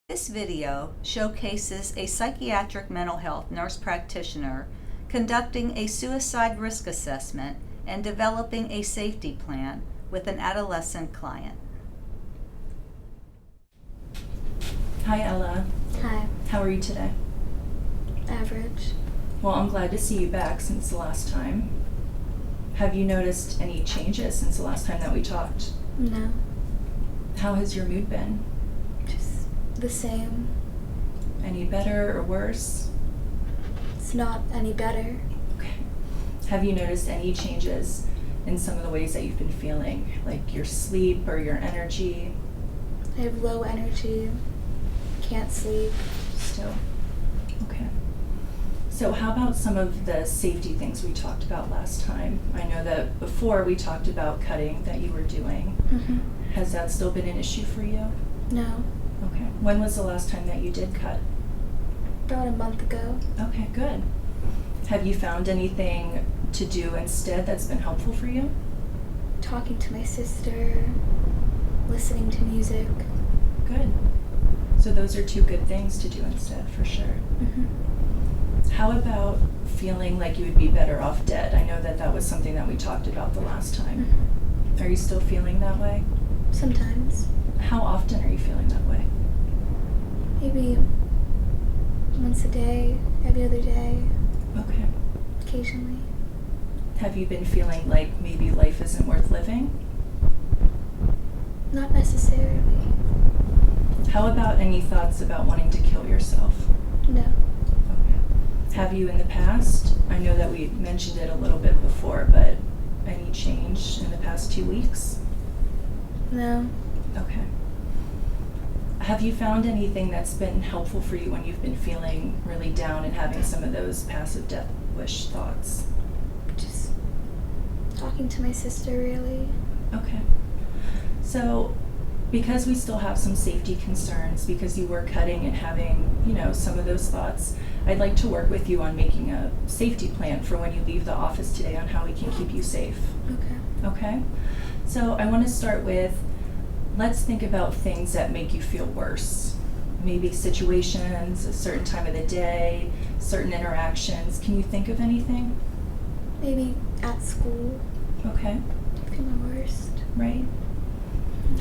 This video showcases a psychiatric mental health nurse practitioner conducting a suicide risk assessment and developing a safety plan with an adolescent client. Hi Ella. Hi. How are you today? Average. Well, I'm glad to see you back since the last time. Have you noticed any changes since the last time that we talked? No. How has your mood been? Just the same. Any better or worse? It's not any better. Okay. Have you noticed any changes in some of the ways that you've been feeling, like your sleep or your energy? I have low energy. Can't sleep. Still? Okay. So how about some of the safety things we talked about last time? I know that before we talked about cutting that you were doing. Mm-hmm. Has that still been an issue for you? No. Okay. When was the last time that you did cut? About a month ago. Okay, good. Have you found anything to do instead that's been helpful for you? Talking to my sister. Listening to music. Good. So those are two good things to do instead, for sure. Mm-hmm. How about feeling like you would be better off dead? I know that that was something that we talked about the last time. Mm-hmm. Are you still feeling that way? Sometimes. How often are you feeling that way? Maybe once a day, every other day, Okay. occasionally. Have you been feeling like maybe life isn't worth living? Not necessarily. How about any thoughts about wanting to kill yourself? No. Okay. Have you in the past? I know that we mentioned it a little bit before, but any change in the past 2 weeks? No. Okay. Have you found anything that's been helpful for you when you've been feeling really down and having some of those passive death wish thoughts? Just talking to my sister, really. Okay. So, because we still have some safety concerns, because you were cutting and having, some of those thoughts, I'd like to work with you on making a safety plan for when you leave the office today on how we can keep you safe. Okay. Okay? So I want to start with, let's think about things that make you feel worse. Maybe situations, a certain time of the day, certain interactions. Can you think of anything? Maybe at school. Okay. I feel my worst. Right.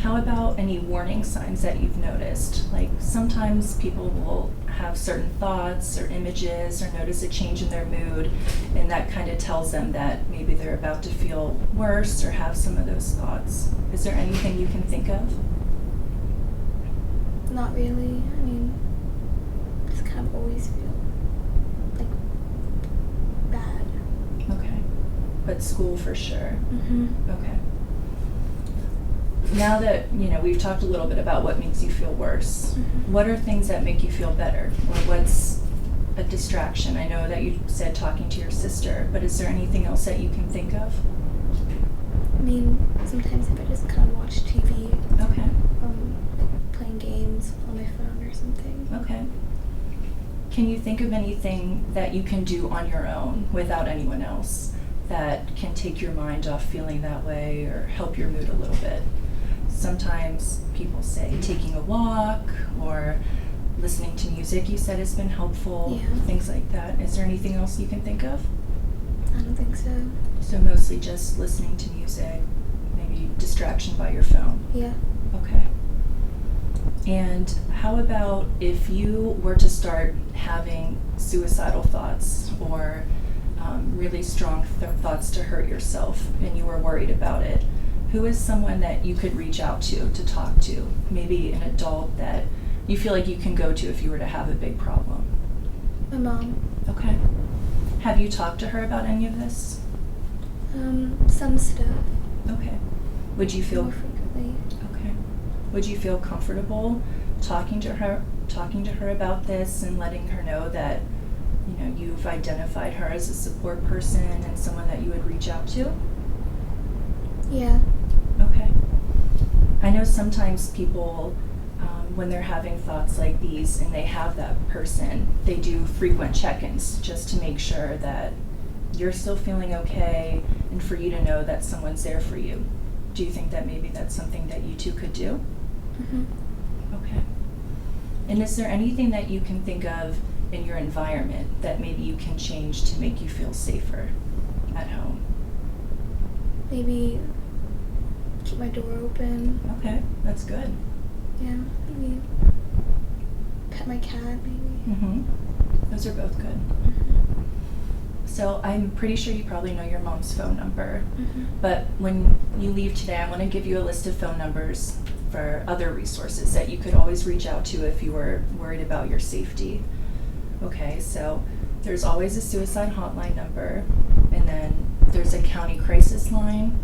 How about any warning signs that you've noticed? Like sometimes people will have certain thoughts or images or notice a change in their mood, and that kind of tells them that maybe they're about to feel worse or have some of those thoughts. Is there anything you can think of? Not really. I mean, just kind of always feel like bad. Okay. But school for sure. Mm-hmm. Okay. Now that, we've talked a little bit about what makes you feel worse, Mm-hmm. what are things that make you feel better? Or what's a distraction? I know that you said talking to your sister, but is there anything else that you can think of? I mean, sometimes if I just kind of watch TV, Okay. like playing games on my phone or something. Okay. Can you think of anything that you can do on your own without anyone else that can take your mind off feeling that way or help your mood a little bit? Sometimes people say taking a walk or listening to music, you said, has been helpful, Yeah. things like that. Is there anything else you can think of? I don't think so. So mostly just listening to music, maybe distraction by your phone. Yeah. Okay. And how about if you were to start having suicidal thoughts or really strong thoughts to hurt yourself and you were worried about it, who is someone that you could reach out to talk to? Maybe an adult that you feel like you can go to if you were to have a big problem. My mom. Okay. Have you talked to her about any of this? Some stuff. Okay. Would you feel More frequently. Okay. Would you feel comfortable talking to her about this and letting her know that, you've identified her as a support person and someone that you would reach out to? Yeah. Okay. I know sometimes people, when they're having thoughts like these and they have that person, they do frequent check-ins just to make sure that you're still feeling okay and for you to know that someone's there for you. Do you think that maybe that's something that you two could do? Mm-hmm. Okay. And is there anything that you can think of in your environment that maybe you can change to make you feel safer at home? Maybe keep my door open. Okay, that's good. Yeah, maybe pet my cat, maybe. Mm-hmm. Those are both good. So I'm pretty sure you probably know your mom's phone number, but when you leave today, I want to give you a list of phone numbers for other resources that you could always reach out to if you were worried about your safety. Okay, so there's always a suicide hotline number, and then there's a county crisis line,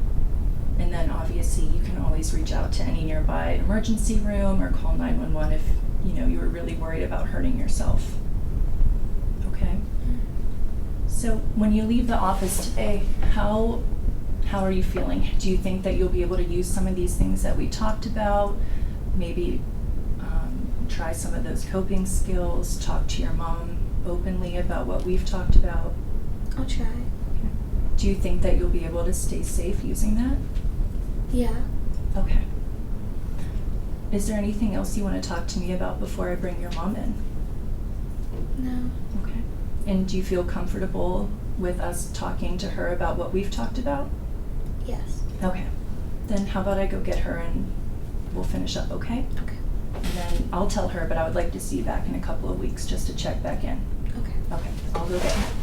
and then obviously you can always reach out to any nearby emergency room or call 911 if you were really worried about hurting yourself. Okay. So when you leave the office today, how are you feeling? Do you think that you'll be able to use some of these things that we talked about? Maybe try some of those coping skills, talk to your mom openly about what we've talked about? I'll try. Okay. Do you think that you'll be able to stay safe using that? Yeah. Okay. Is there anything else you want to talk to me about before I bring your mom in? No. Okay. And do you feel comfortable with us talking to her about what we've talked about? Yes. Okay. Then how about I go get her and we'll finish up, okay? Okay. And then I'll tell her, but I would like to see you back in a couple of weeks just to check back in. Okay. Okay, I'll go get her.